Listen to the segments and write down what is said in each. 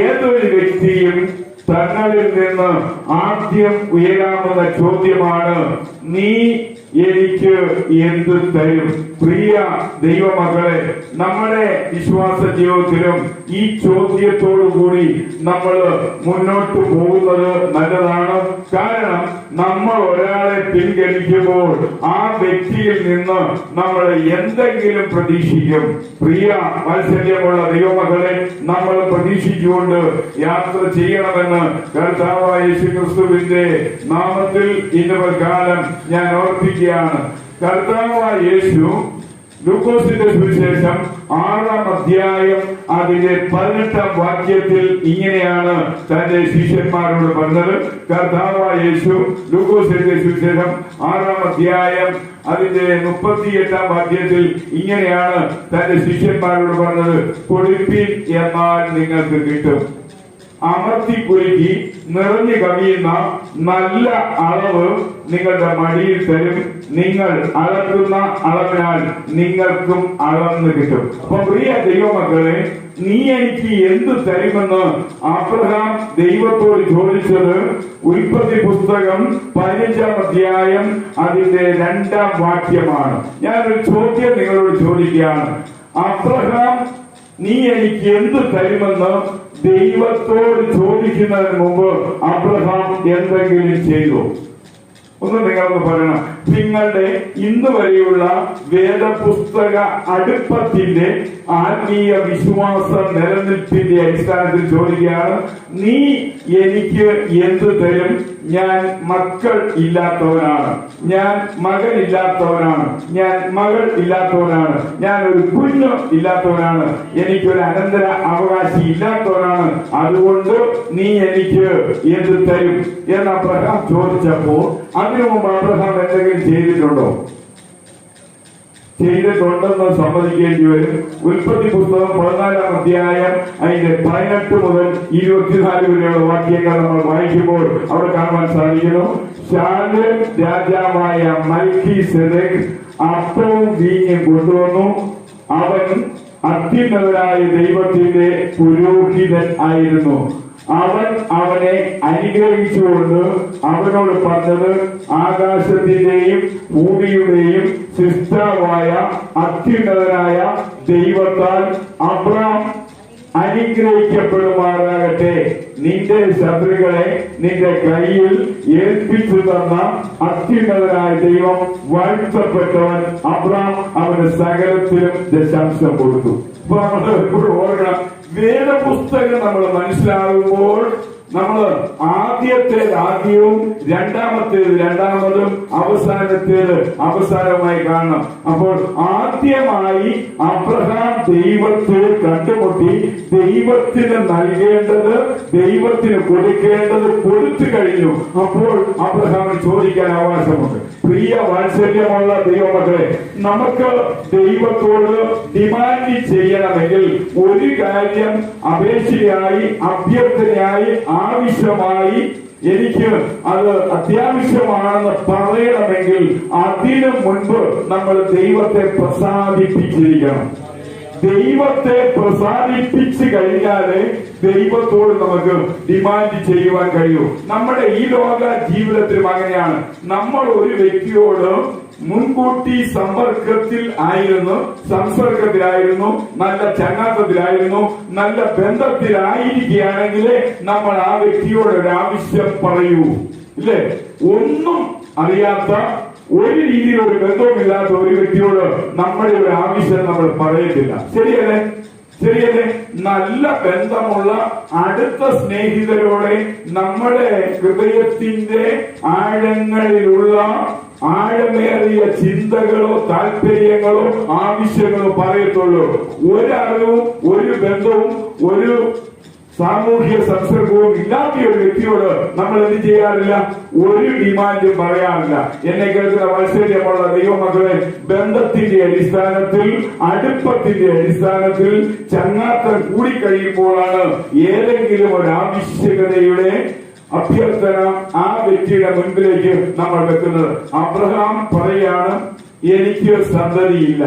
ഏതൊരു വ്യക്തിയും തങ്ങളിൽ നിന്ന് ആദ്യം ഉയരാവുന്ന ചോദ്യമാണ്, നീ എനിക്ക് എന്ത് തരും? പ്രിയ ദൈവമക്കളെ, നമ്മുടെ വിശ്വാസ ജീവിതത്തിലും ഈ ചോദ്യത്തോടു കൂടി നമ്മൾ മുന്നോട്ട് പോകുന്നത് നല്ലതാണ്. കാരണം നമ്മൾ ഒരാളെ പിൻഗണിക്കുമ്പോൾ ആ വ്യക്തിയിൽ നിന്ന് നമ്മൾ എന്തെങ്കിലും പ്രതീക്ഷിക്കും. പ്രിയ വാത്സല്യമുള്ള ദൈവമക്കളെ, നമ്മൾ പ്രതീക്ഷിച്ചുകൊണ്ട് യാത്ര ചെയ്യണമെന്ന് കർത്താവായ യേശുക്രിസ്തുവിന്റെ നാമത്തിൽ ഇന്ന് കാലം ഞാൻ ഓർപ്പിക്കുകയാണ്. കർത്താവായ യേശു ലൂക്കോസിന്റെ സുവിശേഷം 6-ാം അധ്യായം അതിന്റെ 18-ാം വാക്യത്തിൽ ഇങ്ങനെയാണ് തന്റെ ശിഷ്യന്മാരോട് പറഞ്ഞത്. കർത്താവായ യേശു ലൂക്കോസിന്റെ സുവിശേഷം 6-ാം അധ്യായം അതിന്റെ 38-ാം വാക്യത്തിൽ ഇങ്ങനെയാണ് തന്റെ ശിഷ്യന്മാരോട് പറഞ്ഞത്. കൊടുപ്പിൻ, എന്നാൽ നിങ്ങൾക്ക് കിട്ടും. അമർത്തി കുലുക്കി നിറഞ്ഞു കവിയുന്ന നല്ല അളവ് നിങ്ങളുടെ മടിയിൽ തരും. നിങ്ങൾ അളക്കുന്ന അളവിനാൽ നിങ്ങൾക്കും അളന്ന് കിട്ടും. അപ്പൊ പ്രിയ ദൈവമക്കളെ, നീ എനിക്ക് എന്ത് തരുമെന്ന് അബ്രഹാം ദൈവത്തോട് ചോദിച്ചത് ഉൽപ്പത്തി പുസ്തകം 15-ാം അധ്യായം അതിന്റെ 2-ാം വാക്യമാണ്. ഞാനൊരു ചോദ്യം നിങ്ങളോട് ചോദിക്കുകയാണ്. അബ്രഹാം നീ എനിക്ക് എന്ത് തരുമെന്ന് ദൈവത്തോട് ചോദിക്കുന്നതിന് മുമ്പ് അബ്രഹാം എന്തെങ്കിലും ചെയ്തു? ഒന്ന് നിങ്ങൾക്ക് പറയണം. നിങ്ങളുടെ ഇന്ന് വരെയുള്ള വേദപുസ്തക അടുപ്പത്തിന്റെ ആത്മീയ വിശ്വാസ നിലനിൽപ്പിന്റെ അടിസ്ഥാനത്തിൽ ചോദിക്കുകയാണ്, നീ എനിക്ക് എന്ത് തരും? ഞാൻ മക്കൾ ഇല്ലാത്തവനാണ്, ഞാൻ മകൻ ഇല്ലാത്തവനാണ്, ഞാൻ മകൾ ഇല്ലാത്തവനാണ്, ഞാൻ ഒരു കുഞ്ഞ് ഇല്ലാത്തവനാണ്, എനിക്കൊരു അനന്തര അവകാശി ഇല്ലാത്തവനാണ്. അതുകൊണ്ട് നീ എനിക്ക് എന്ത് തരും എന്ന് അബ്രഹാം ചോദിച്ചപ്പോൾ അതിനു മുമ്പ് അബ്രഹാം എന്തെങ്കിലും ചെയ്തിട്ടുണ്ടോ? ചെയ്തിട്ടുണ്ടെന്ന് സമ്മതിക്കേണ്ടി വരും. ഉൽപ്പത്തി പുസ്തകം 14-ാം അധ്യായം അതിന്റെ 18 മുതൽ 24 വരെയുള്ള വാക്യങ്ങൾ നമ്മൾ വായിക്കുമ്പോൾ അവിടെ കാണുവാൻ സാധിക്കുന്നു. ശാലേം രാജാവായ മൽക്കീസേദെക്ക് അപ്പവും വീഞ്ഞും കൊണ്ടുവന്നു. അവൻ അത്യുന്നതനായ ദൈവത്തിന്റെ പുരോഹിതൻ ആയിരുന്നു. അവൻ അവനെ അനുഗ്രഹിച്ചുകൊണ്ട് അവനോട് പറഞ്ഞത്, ആകാശത്തിന്റെയും ഭൂമിയുടെയും സൃഷ്ടാവായ അത്യുന്നതനായ ദൈവത്താൽ അബ്രാം അനുഗ്രഹിക്കപ്പെടുമാറാകട്ടെ. നിന്റെ ശത്രുക്കളെ നിന്റെ കയ്യിൽ ഏൽപ്പിച്ചു തന്ന അത്യുന്നതനായ ദൈവം വാഴ്ത്തപ്പെട്ടവൻ. അബ്രാം അവന് സകലത്തിലും ദശാംശം കൊടുത്തു. അപ്പൊ നമ്മൾ എപ്പോഴും ഓർക്കണം, വേദപുസ്തകം നമ്മൾ മനസ്സിലാകുമ്പോൾ നമ്മൾ ആദ്യത്തേത് ആദ്യവും രണ്ടാമത്തേത് രണ്ടാമതും അവസാനത്തേത് അവസാനവുമായി കാണണം. അപ്പോൾ ആദ്യമായി അബ്രഹാം ദൈവത്തെ കണ്ടുമുട്ടി ദൈവത്തിന് നൽകേണ്ടത്, ദൈവത്തിന് കൊടുക്കേണ്ടത് കൊടുത്തു കഴിഞ്ഞു. അപ്പോൾ അബ്രഹാമിന് ചോദിക്കാൻ അവകാശമുണ്ട്. പ്രിയ വാത്സല്യമുള്ള ദൈവമക്കളെ, നമുക്ക് ദൈവത്തോട് ഡിമാൻഡ് ചെയ്യണമെങ്കിൽ ഒരു കാര്യം അപേക്ഷയായി, അഭ്യർത്ഥനയായി, ആവശ്യമായി, എനിക്ക് അത് അത്യാവശ്യമാണെന്ന് പറയണമെങ്കിൽ അതിനു മുൻപ് നമ്മൾ ദൈവത്തെ പ്രസാദിപ്പിച്ചിരിക്കണം. ദൈവത്തെ പ്രസാദിപ്പിച്ചു കഴിഞ്ഞാല് ദൈവത്തോട് നമുക്ക് ഡിമാൻഡ് ചെയ്യുവാൻ കഴിയൂ. നമ്മുടെ ഈ ലോക ജീവിതത്തിലും അങ്ങനെയാണ്. നമ്മൾ ഒരു വ്യക്തിയോട് മുൻകൂട്ടി സംസർഗത്തിലായിരുന്നു, നല്ല ചങ്ങാത്തത്തിലായിരുന്നു, നല്ല ബന്ധത്തിലായിരിക്കുകയാണെങ്കിൽ നമ്മൾ ആ വ്യക്തിയോട് ഒരു ആവശ്യം പറയൂ, ഇല്ലേ? ഒന്നും അറിയാത്ത, ഒരു രീതിയിൽ ഒരു ബന്ധവുമില്ലാത്ത ഒരു വ്യക്തിയോട് നമ്മുടെ ഒരു ആവശ്യം നമ്മൾ പറയത്തില്ല. ശരിയല്ലേ? ശരിയല്ലേ? നല്ല ബന്ധമുള്ള അടുത്ത സ്നേഹിതരോടെ നമ്മുടെ ഹൃദയത്തിന്റെ ആഴങ്ങളിലുള്ള ആഴമേറിയ ചിന്തകളോ താല്പര്യങ്ങളോ ആവശ്യങ്ങളോ പറയത്തുള്ളൂ. ഒരറിവും ഒരു ബന്ധവും ഒരു സാമൂഹ്യ സംസർഗവും ഇല്ലാത്ത ഒരു വ്യക്തിയോട് നമ്മൾ എന്ത് ചെയ്യാറില്ല? ഒരു ഡിമാൻഡും പറയാറില്ല. എന്നെ കേൾക്കുന്ന വാത്സല്യമുള്ള ദൈവമക്കളെ, ബന്ധത്തിന്റെ അടിസ്ഥാനത്തിൽ, അടുപ്പത്തിന്റെ അടിസ്ഥാനത്തിൽ ചങ്ങാത്തം കൂടിക്കഴിയുമ്പോഴാണ് ഏതെങ്കിലും ഒരു ആവശ്യകതയുടെ അഭ്യർത്ഥന ആ വ്യക്തിയുടെ മുൻപിലേക്ക് നമ്മൾ വെക്കുന്നത്. അബ്രഹാം പറയാണ്, എനിക്ക് സന്തതിയില്ല.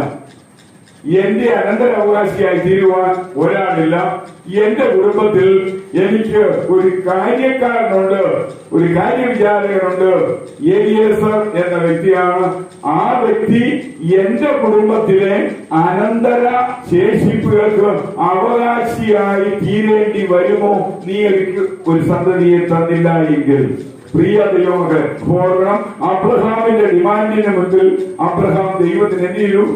എന്റെ അനന്തരാവകാശിയായി തീരുവാൻ ഒരാളില്ല. എന്റെ കുടുംബത്തിൽ എനിക്ക് ഒരു കാര്യക്കാരനുണ്ട്, ഒരു കാര്യവിചാരകനുണ്ട്. എലിയേസർ എന്ന വ്യക്തിയാണ്. ആ വ്യക്തി എന്റെ കുടുംബത്തിലെ അനന്തര ശേഷിപ്പുകൾക്ക് അവകാശിയായി തീരേണ്ടി വരുമോ? നീ എനിക്ക് ഒരു സന്തതിയെ തന്നില്ല എങ്കിൽ? പ്രിയ ദൈവമക്കളെ, ഓർക്കണം, അബ്രഹാമിന്റെ ഡിമാൻഡിന് മുൻപിൽ അബ്രഹാം ദൈവത്തിന് എന്ത് ചെയ്തു?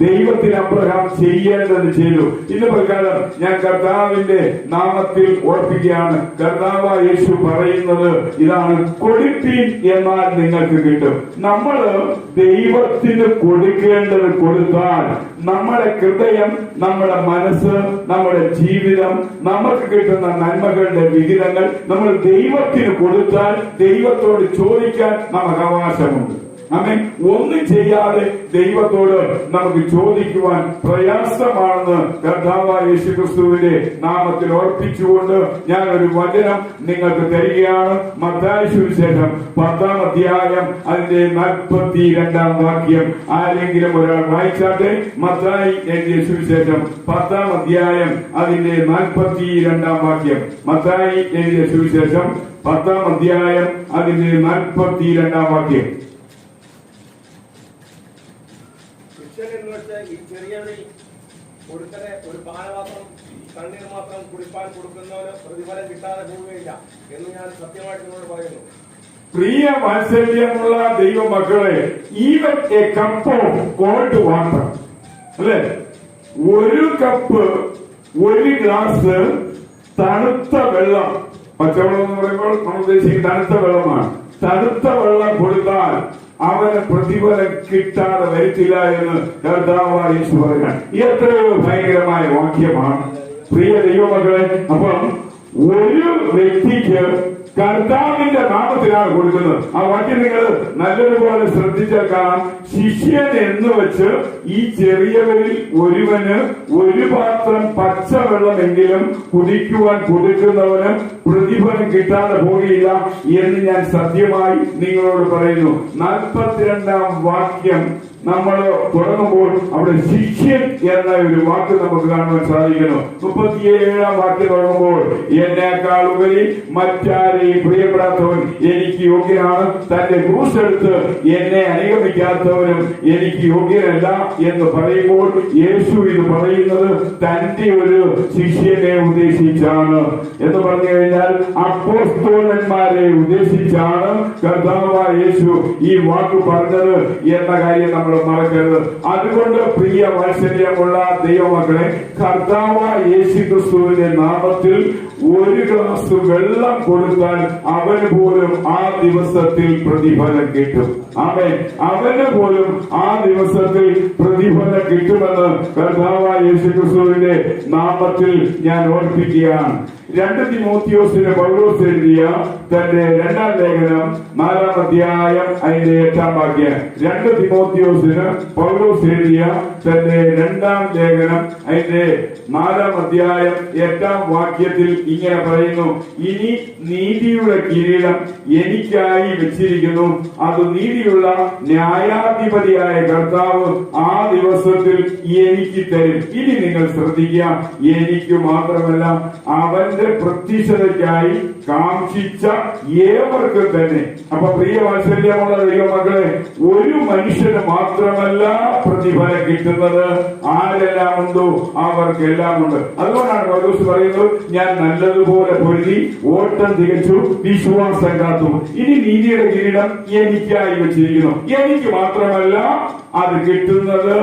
ദൈവത്തിന് അബ്രഹാം ചെയ്യേണ്ടത് ചെയ്തു. ഇന്ന് പ്രകാരം ഞാൻ കർത്താവിന്റെ നാമത്തിൽ ഓർപ്പിക്കുകയാണ്. കർത്താവ് യേശു പറയുന്നത് ഇതാണ്: കൊടുപ്പീൻ എന്നാൽ നിങ്ങൾക്ക് കിട്ടും. നമ്മള് ദൈവത്തിന് കൊടുക്കേണ്ടത് കൊടുത്താൽ നമ്മുടെ ഹൃദയം, നമ്മുടെ മനസ്സ്, നമ്മുടെ ജീവിതം, നമുക്ക് കിട്ടുന്ന നന്മകളുടെ വിഹിതങ്ങൾ നമ്മൾ ദൈവത്തിന് കൊടുത്താൽ ദൈവത്തോട് ചോദിക്കാൻ നമുക്ക് അവകാശമുണ്ട്. ആമേൻ. ഒന്നും ചെയ്യാതെ ദൈവത്തോട് നമുക്ക് ചോദിക്കുവാൻ പ്രയാസമാണെന്ന് കർത്താവായ യേശുക്രിസ്തുവിന്റെ നാമത്തിൽ ഓർപ്പിച്ചുകൊണ്ട് ഞാൻ ഒരു വചനം നിങ്ങൾക്ക് തരികയാണ്. മത്തായി സുവിശേഷം 10-ാം അധ്യായം അതിന്റെ 42-ാം വാക്യം ആരെങ്കിലും ഒരാൾ വായിച്ചാട്ടെ. മത്തായി എഴുതിയ സുവിശേഷം 10-ാം അധ്യായം അതിന്റെ 42-ാം വാക്യം. മത്തായി എഴുതിയ സുവിശേഷം 10-ാം അധ്യായം അതിന്റെ 42-ാം വാക്യം. ഈ ചെറിയവരിൽ കൊടുക്കലെ ഒരു പാനപാത്രം കണ്ണീർ മാത്രം കുടിപ്പാൻ കൊടുക്കുന്നവന് പ്രതിഫലം കിട്ടാതെ പോവുകയില്ല എന്ന് ഞാൻ സത്യമായിട്ട് നിങ്ങളോട് പറയുന്നു. പ്രിയ വാത്സല്യമുള്ള ദൈവമക്കളെ, even A cup of called water, അല്ലെ, ഒരു കപ്പ്, ഒരു ഗ്ലാസ് തണുത്ത വെള്ളം, പച്ചവെള്ളം എന്ന് പറയുമ്പോൾ നമ്മൾ ഉദ്ദേശിക്കുന്നത് തണുത്ത വെള്ളമാണ്. തണുത്ത വെള്ളം കൊടുത്താൽ അവന് പ്രതിഫലം കിട്ടാതെ വരത്തില്ല എന്ന് കർത്താവായ യേശു പറയുകയാണ്. എത്രയോ ഭയങ്കരമായ വാക്യമാണ് പ്രിയ ദൈവമക്കളെ. അപ്പം ഒരു വ്യക്തിക്ക് കർത്താവിന്റെ നാമത്തിലാണ് കൊടുക്കുന്നത്. ആ വാക്യം നിങ്ങൾ നല്ലതുപോലെ ശ്രദ്ധിച്ചാൽ കാണാം. ശിഷ്യൻ എന്ന് വെച്ച് ഈ ചെറിയവരിൽ ഒരുവന് ഒരു പാത്രം പച്ചവെള്ളമെങ്കിലും കുടിക്കുവാൻ കൊടുക്കുന്നവന് പ്രതിഫലം കിട്ടാതെ പോവുകയില്ല എന്ന് ഞാൻ സത്യമായി നിങ്ങളോട് പറയുന്നു. 42-ാം വാക്യം നമ്മൾ തുടങ്ങുമ്പോൾ അവിടെ ശിഷ്യൻ എന്ന ഒരു വാക്ക് നമുക്ക് കാണുവാൻ സാധിക്കുന്നു. 37-ാം വാക്യം തുടങ്ങുമ്പോൾ എന്നേക്കാൾ ഉപരി മറ്റാരെയും പ്രിയപ്പെടാത്തവൻ എനിക്ക് യോഗ്യനാണ്, തന്റെ ക്രൂശെടുത്ത് എന്നെ അനുഗമിക്കാത്തവനും എനിക്ക് യോഗ്യനല്ല എന്ന് പറയുമ്പോൾ യേശു ഇത് പറയുന്നത് തന്റെ ഒരു ശിഷ്യനെ ഉദ്ദേശിച്ചാണ്. എന്ന് പറഞ്ഞു കഴിഞ്ഞാൽ അപ്പോസ്തലന്മാരെ ഉദ്ദേശിച്ചാണ് കർത്താവായ യേശു ഈ വാക്ക് പറഞ്ഞത് എന്ന കാര്യം നമ്മൾ മറക്കരുത്. അതുകൊണ്ട് പ്രിയ വാത്സല്യമുള്ള ദൈവമക്കളെ, കർത്താവായ യേശുക്രിസ്തുവിന്റെ നാമത്തിൽ ഒരു ഗ്ലാസ് വെള്ളം കൊടുത്താൽ അവന് പോലും ആ ദിവസത്തിൽ പ്രതിഫലം കിട്ടും. ആമേൻ. അവന് പോലും ആ ദിവസത്തിൽ പ്രതിഫലം കിട്ടുമെന്ന് കർത്താവായ യേശുക്രിസ്തുവിന്റെ നാമത്തിൽ ഞാൻ ഓർപ്പിക്കുകയാണ്. 2 തിമോത്തിയോസിന് പൗലോസ് എഴുതിയ തന്റെ 2-ാം ലേഖനം 4-ാം അധ്യായം അതിന്റെ 8-ാം വാക്യം. 2 തിമോത്തിയോസിന് പൗലോസ് എഴുതിയ തന്റെ 2-ാം ലേഖനം അതിന്റെ 4-ാം അധ്യായം 8-ാം വാക്യത്തിൽ ഇങ്ങനെ പറയുന്നു: ഇനി നീതിയുടെ കിരീടം എനിക്കായി വെച്ചിരിക്കുന്നു, അത് നീതിയുള്ള ന്യായാധിപതിയായ കർത്താവ് ആ ദിവസത്തിൽ എനിക്ക് തരും. ഇനി നിങ്ങൾ ശ്രദ്ധിക്കുക, എനിക്ക് മാത്രമല്ല അവന്റെ പ്രത്യക്ഷതയ്ക്കായി കാക്ഷിച്ച ഏവർക്കും തന്നെ. അപ്പൊ പ്രിയ വാത്സല്യമുള്ള ദൈവമക്കളെ, ഒരു മനുഷ്യന് മാത്രമല്ല പ്രതിഫലം കിട്ടുന്നത്. ആരെല്ലാം ഉണ്ടോ അവർക്കെല്ലാം ഉണ്ട്. അതുകൊണ്ടാണ് പൗലോസ് പറയുന്നത്, ഞാൻ നല്ലതുപോലെ പൊരുതി ഓട്ടം തികച്ചു, വിശ്വാസം കാത്തു, ഇനി നീതിയുടെ കിരീടം എനിക്കായി വെച്ചിരിക്കുന്നു. എനിക്ക് മാത്രമല്ല അത് കിട്ടുന്നത്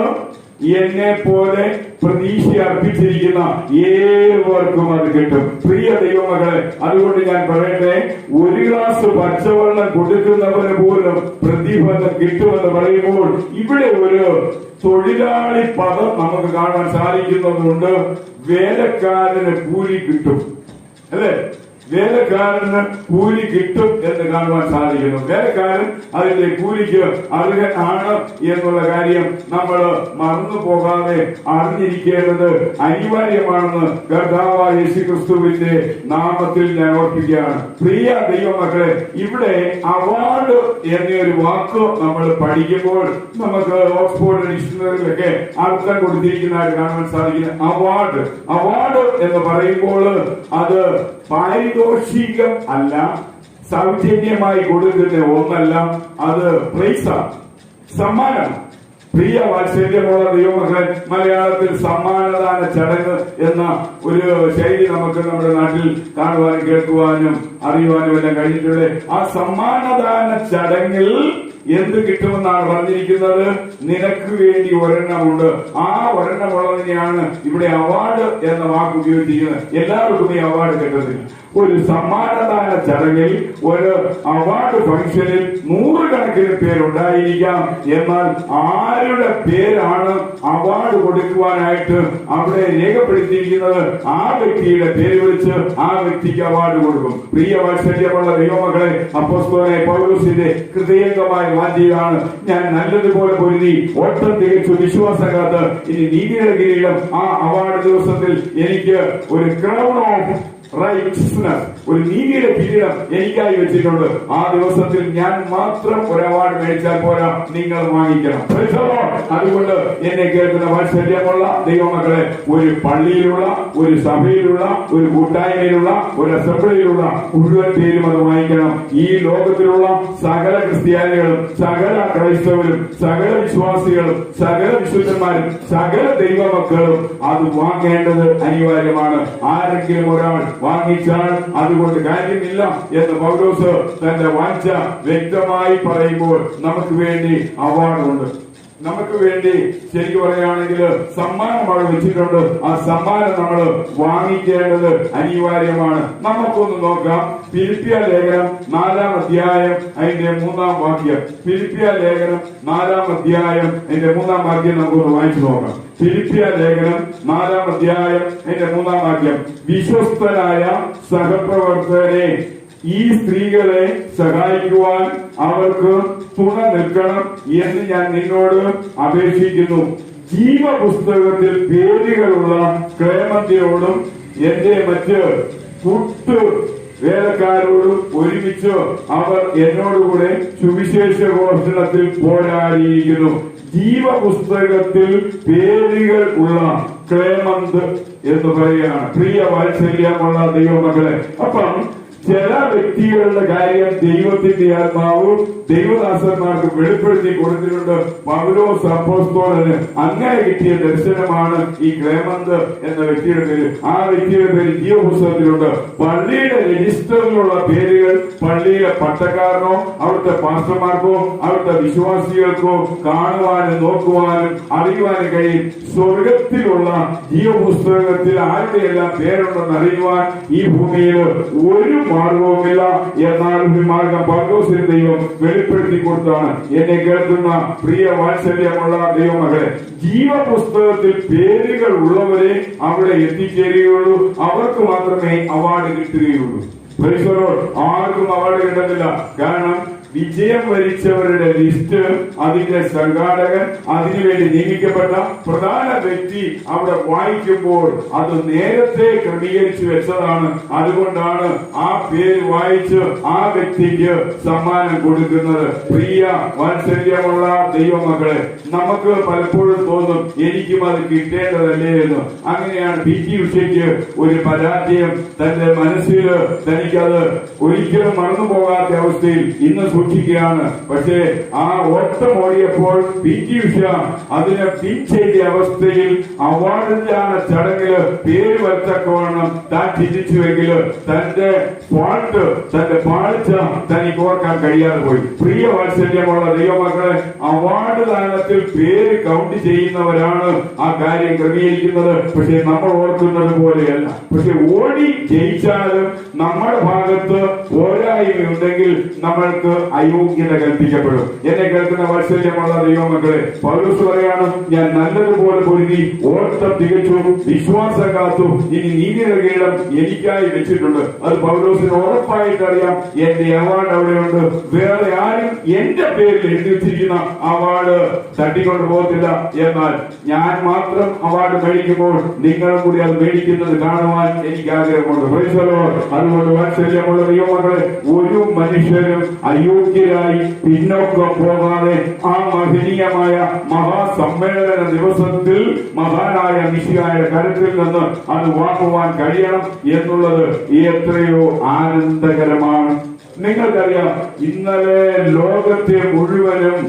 എന്നെ പോലെ പ്രതീക്ഷ അർപ്പിച്ചിരിക്കുന്ന ഏവർക്കും അത് കിട്ടും. പ്രിയ ദൈവമകളെ, അതുകൊണ്ട് ഞാൻ പറയട്ടെ, ഒരു ഗ്ലാസ് പച്ചവെള്ളം കൊടുക്കുന്നവന് പോലും പ്രതിഫലം കിട്ടുമെന്ന് പറയുമ്പോൾ ഇവിടെ ഒരു തൊഴിലാളി പദം നമുക്ക് കാണാൻ സാധിക്കുന്നതുകൊണ്ട് വേലക്കാരന് കൂലി കിട്ടും, അല്ലെ? വേലക്കാരന് കൂലി കിട്ടും എന്ന് കാണുവാൻ സാധിക്കുന്നു. വേലക്കാരൻ അതിന്റെ കൂലിക്ക് അർഹനാണ് എന്നുള്ള കാര്യം നമ്മൾ മറന്നു പോകാതെ അറിഞ്ഞിരിക്കേണ്ടത് അനിവാര്യമാണെന്ന് കർത്താവായ യേശുക്രിസ്തുവിന്റെ നാമത്തിൽ ഞാൻ ഓർപ്പിക്കുകയാണ്. പ്രിയ ദൈവമക്കളെ, ഇവിടെ അവാർഡ് എന്നൊരു വാക്ക് നമ്മൾ പഠിക്കുമ്പോൾ നമുക്ക് ഓക്സ്ഫോർഡ് ഡിക്ഷണറിയിലൊക്കെ അർത്ഥം കൊടുത്തിരിക്കുന്നതായിട്ട് കാണാൻ സാധിക്കുന്നത് അവാർഡ് എന്ന് പറയുമ്പോൾ അത് പാരിതോഷികം അല്ല, സൗജന്യമായി കൊടുക്കുന്ന ഒന്നല്ല, അത് പ്രൈസാണ്, സമ്മാനം. പ്രിയ വാത്സല്യമുള്ള ദൈവമക്കളെ, മലയാളത്തിൽ സമ്മാനദാന ചടങ്ങ് എന്ന ഒരു ശൈലി നമുക്ക് നമ്മുടെ നാട്ടിൽ കാണുവാനും കേൾക്കുവാനും അറിയുവാനും എല്ലാം കഴിഞ്ഞിട്ടുണ്ട്. ആ സമ്മാനദാന ചടങ്ങിൽ എന്ത് കിട്ടുമെന്നാണ് പറഞ്ഞിരിക്കുന്നത്? നിനക്ക് വേണ്ടി ഒരെണ്ണമുണ്ട്. ആ ഒരെണ്ണമുള്ളതിനെയാണ് ഇവിടെ അവാർഡ് എന്ന വാക്ക് ഉപയോഗിച്ചിരിക്കുന്നത്. എല്ലാവർക്കും ഈ അവാർഡ് കിട്ടത്തില്ല. ഒരു സമ്മാനദാന ചടങ്ങിൽ, ഒരു അവാർഡ് ഫംഗ്ഷനിൽ നൂറുകണക്കിന് പേരുണ്ടായിരിക്കാം. എന്നാൽ ആരുടെ പേരാണ് അവാർഡ് കൊടുക്കുവാനായിട്ട് അവിടെ രേഖപ്പെടുത്തിയിരിക്കുന്നത്? ആ വ്യക്തിയുടെ പേര് വിളിച്ച് ആ വ്യക്തിക്ക് അവാർഡ് കൊടുക്കും. പ്രിയ വാത്സല്യമുള്ള ദൈവമക്കളെ, അപ്പോസ്തലനായ പൗലോസിന്റെ ഹൃദയംഗമായ വാഞ്ചയാണ്, ഞാൻ നല്ലതുപോലെ പൊരുതി ഓട്ടം തികച്ചു വിശ്വാസം കാത്ത് ഇനി നീതിയുടെ കിരീടം ആ അവാർഡ് ദിവസത്തിൽ എനിക്ക് ഒരു ക്രൗൺ ഓഫ് റൈറ്റ്സ്നസ്, ഒരു നീതിയുടെ കിരീടം എനിക്കായി വെച്ചിട്ടുണ്ട്. ആ ദിവസത്തിൽ ഞാൻ മാത്രം ഒരു അവാർഡ് മേടിച്ചാൽ പോരാ, നിങ്ങൾ വാങ്ങിക്കണം. അതുകൊണ്ട് എന്നെ കേൾക്കുന്ന വാത്സല്യമുള്ള ദൈവമക്കളെ, ഒരു പള്ളിയിലുള്ള, ഒരു സഭയിലുള്ള, ഒരു കൂട്ടായ്മയിലുള്ള, ഒരു അസംബ്ലിയിലുള്ള മുഴുവൻ പേരും അത് വാങ്ങിക്കണം. ഈ ലോകത്തിലുള്ള സകല ക്രിസ്ത്യാനികളും, സകല ക്രൈസ്തവരും, സകല വിശ്വാസികളും, സകല വിശുദ്ധന്മാരും, സകല ദൈവമക്കളും അത് വാങ്ങേണ്ടത് അനിവാര്യമാണ്. ആരെങ്കിലും ഒരാൾ വാങ്ങിച്ചാൽ അതുകൊണ്ട് കാര്യമില്ല എന്ന് പൗലോസ് തന്റെ വാഞ്ച വ്യക്തമായി പറയുമ്പോൾ നമുക്ക് വേണ്ടി അവാർഡുണ്ട്. നമുക്ക് വേണ്ടി ശരിക്കും പറയുകയാണെങ്കിൽ സമ്മാനം അവിടെ വെച്ചിട്ടുണ്ട്. ആ സമ്മാനം നമ്മൾ വാങ്ങിക്കേണ്ടത് അനിവാര്യമാണ്. നമുക്കൊന്ന് നോക്കാം. ഫിലിപ്പിയ ലേഖനം 4-ാം അധ്യായം അതിന്റെ 3-ാം വാക്യം. ഫിലിപ്പിയ ലേഖനം 4-ാം അധ്യായം അതിന്റെ 3-ാം വാക്യം നമുക്കൊന്ന് വായിച്ചു നോക്കാം. ഫിലിപ്പിയ ലേഖനം 4-ാം അധ്യായം അതിന്റെ 3-ാം വാക്യം. വിശ്വസ്തനായ സഹപ്രവർത്തകരെ, ഈ സ്ത്രീകളെ സഹായിക്കുവാൻ അവർക്ക് തുണ നിൽക്കണം എന്ന് ഞാൻ നിന്നോട് അപേക്ഷിക്കുന്നു. ജീവപുസ്തകത്തിൽ പേരുകളുള്ള ക്ലേമന്തിയോടും എന്റെ മറ്റ് കൂട്ടു വേലക്കാരോടും ഒരുമിച്ച് അവർ എന്നോടുകൂടെ സുവിശേഷ ഘോഷണത്തിൽ പോരാടിയിരിക്കുന്നു. ജീവപുസ്തകത്തിൽ പേരുകൾ ഉള്ള ക്ലേമന്ത് എന്ന് പറയുകയാണ്. പ്രിയ വാത്സല്യമുള്ള ദൈവമക്കളെ, അപ്പം ചില വ്യക്തികളുടെ കാര്യം ദൈവത്തിന്റെ ആത്മാവും ദൈവദാസന്മാർക്ക് വെളിപ്പെടുത്തി കൊടുത്തിട്ടുണ്ട്. പൗലോസ് അപ്പോസ്തലന് അങ്ങനെ കിട്ടിയ ദർശനമാണ് ഈ ക്ലേമന്ത് എന്ന വ്യക്തിയുടെ പേര്. ആ വ്യക്തിയുടെ പേര് ജീവപുസ്തകത്തിലുണ്ട്. പള്ളിയുടെ രജിസ്റ്ററിലുള്ള പേരുകൾ പള്ളിയിലെ പട്ടക്കാരനോ അവിടുത്തെ പാസ്റ്റർമാർക്കോ അവിടുത്തെ വിശ്വാസികൾക്കോ കാണുവാനും നോക്കുവാനും അറിയുവാനും കഴിയും. സ്വർഗത്തിലുള്ള ജീവപുസ്തകത്തിൽ ആരുടെയെല്ലാം പേരുണ്ടെന്ന് അറിയുവാൻ ഈ ഭൂമിയിൽ ഒരു മാർഗവുമില്ല. എന്നാൽ ഒരു മാർഗം പൗലോസിന് ദൈവം വെളിപ്പെടുത്തി കൊടുത്താണ്. എന്നെ കേൾക്കുന്ന പ്രിയ വാത്സല്യമുള്ള ദൈവമകളെ, ജീവപുസ്തകത്തിൽ പേരുകൾ ഉള്ളവരെ അവിടെ എത്തിച്ചേരുകയുള്ളൂ. അവർക്ക് മാത്രമേ അവാർഡ് കിട്ടുകയുള്ളൂ. ആർക്കും അവാർഡ് കിട്ടത്തില്ല. കാരണം വിജയം വരിച്ചവരുടെ ലിസ്റ്റ്, അതിന്റെ സംഘാടകൻ, അതിനുവേണ്ടി നിയമിക്കപ്പെട്ട പ്രധാന വ്യക്തി അവിടെ വായിക്കുമ്പോൾ അത് നേരത്തെ ക്രമീകരിച്ചു വെച്ചതാണ്. അതുകൊണ്ടാണ് ആ പേര് വായിച്ച് ആ വ്യക്തിക്ക് സമ്മാനം കൊടുക്കുന്നത്. പ്രിയ വാത്സല്യമുള്ള ദൈവമക്കളെ, നമുക്ക് പലപ്പോഴും തോന്നും എനിക്കും അത് കിട്ടേണ്ടതല്ലേ എന്ന്. അങ്ങനെയാണ് PT ഉഷയ്ക്ക് ഒരു പരാജയം തന്റെ മനസ്സിൽ തനിക്കത് ഒരിക്കലും മറന്നു പോകാത്ത അവസ്ഥയിൽ ഇന്ന് സൂക്ഷിക്കുകയാണ്. പക്ഷേ ആ ഓട്ടം ഓടിയപ്പോൾ PT ഉഷ അതിനെ പിൻ ചെയ്ത അവസ്ഥയിൽ അവാർഡിലാണ് ചടങ്ങില് പേര് വരത്തക്കവണ്ണം താൻ ചിന്തിച്ചുവെങ്കിൽ തന്റെ ഫാൾട്ട്, തന്റെ പാഴ്ച തനിക്ക് ഓർക്കാൻ കഴിയാതെ പോയി. പ്രിയ വാത്സല്യമുള്ള ദൈവമക്കളെ, അവാർഡ് ദാനത്തിൽ പേര് കൗണ്ട് ചെയ്യുന്നവരാണ് ആ കാര്യം ക്രമീകരിക്കുന്നത്. പക്ഷെ നമ്മൾ ഓർക്കുന്നത് പോലെയല്ല. പക്ഷെ ഓടി ജയിച്ചാലും നമ്മുടെ ഭാഗത്ത് പോരായ്മയുണ്ടെങ്കിൽ നമ്മൾക്ക് അയോഗ്യത കൽപ്പിക്കപ്പെടും. എന്നെ കേൾക്കുന്ന വാത്സല്യമുള്ള ദൈവമക്കളെ, പൗലോസ് പറയാണ്, ഞാൻ നല്ലതുപോലെ പൊരുതി ഓട്ടം തികച്ചു, വിശ്വാസം കാത്തു, ഇനി നീതിയുടെ കിരീടം എനിക്കായി വെച്ചിട്ടുണ്ട്. അത് പൗലോസിന് ഉറപ്പായിട്ട് അറിയാം. എന്റെ അവാർഡ് അവിടെയുണ്ട്. വേറെ ആരും എന്റെ പേരിൽ എഴുതി വെച്ചിരിക്കുന്ന അവാർഡ് തട്ടിക്കൊണ്ട് പോകത്തില്ല. എന്നാൽ ഞാൻ മാത്രം അവാർഡ് മേടിക്കുമ്പോൾ നിങ്ങളും കൂടി അത് മേടിക്കുന്നത് കാണുവാൻ എനിക്ക് ആഗ്രഹമുണ്ട്. അതുകൊണ്ട് വാത്സല്യമുള്ള ദൈവമക്കളെ, ഒരു മനുഷ്യരും അയോഗ്യരായി പിന്നോക്കം പോകാതെ ആ മഹനീയമായ മഹാസമ്മേളന ദിവസത്തിൽ മഹാനായ മിശിഹായുടെ കരുത്തിൽ നിന്ന് അത് വാങ്ങുവാൻ കഴിയണം എന്നുള്ളത് എത്രയോ ആനന്ദകരമാണ്. നിങ്ങൾക്കറിയാം, ഇന്നലെ ലോകത്തെ മുഴുവനും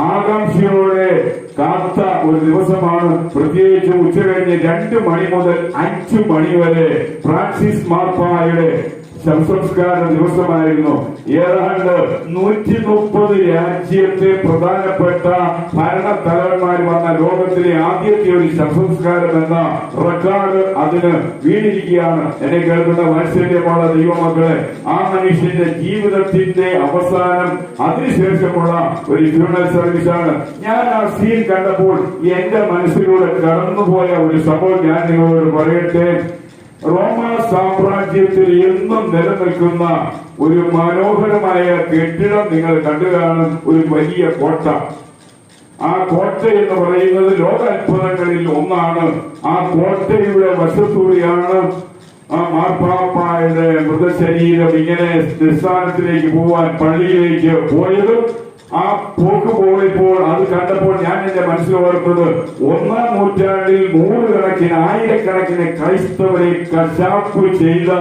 ആകാംക്ഷയോടെ കാത്ത ഒരു ദിവസമാണ്. പ്രത്യേകിച്ച് ഉച്ചകഴിഞ്ഞ് 2 മണി മുതൽ 5 മണി വരെ ഫ്രാൻസിസ് മാർപ്പായുടെ ശവസംസ്കാര ദിവസമായിരുന്നു. ഏതാണ്ട് 130 രാജ്യത്തെ പ്രധാനപ്പെട്ട ഭരണത്തലവന്മാർ വന്ന ലോകത്തിലെ ആദ്യത്തെ ഒരു ശവസംസ്കാരം എന്ന റെക്കോർഡ് അതിന് വീണിരിക്കുകയാണ്. എന്നെ കേൾക്കുന്ന വാത്സല്യമുള്ള ദൈവമക്കളെ, ആ മനുഷ്യന്റെ ജീവിതത്തിന്റെ അവസാനം അതിനുശേഷമുള്ള ഒരു ഫ്യൂണറൽ സർവീസാണ്. ഞാൻ ആ സീൻ കണ്ടപ്പോൾ എന്റെ മനസ്സിലൂടെ കടന്നുപോയ ഒരു സംഭവം ഞാൻ നിങ്ങളോട് പറയട്ടെ. റോമ സാമ്രാജ്യത്തിൽ എന്നും നിലനിൽക്കുന്ന ഒരു മനോഹരമായ കെട്ടിടം നിങ്ങൾ കണ്ടു കാണും. ഒരു വലിയ കോട്ട. ആ കോട്ട എന്ന് പറയുന്നത് ലോക അത്ഭുതങ്ങളിൽ ഒന്നാണ്. ആ കോട്ടയുടെ വശത്തൂടെയാണ് മാർപ്പാപ്പായുടെ മൃതശരീരം ഇങ്ങനെ നിസ്സാനത്തിലേക്ക് പോവാൻ പള്ളിയിലേക്ക് പോയത്. ആ പോക്ക് പോയപ്പോൾ അത് കണ്ടപ്പോൾ ഞാൻ എന്റെ മനസ്സിലോർത്തത്, 1-ാം നൂറ്റാണ്ടിൽ 100 കണക്കിന് 1000-കണക്കിന് ക്രൈസ്തവരെ കശാപ്പ് ചെയ്ത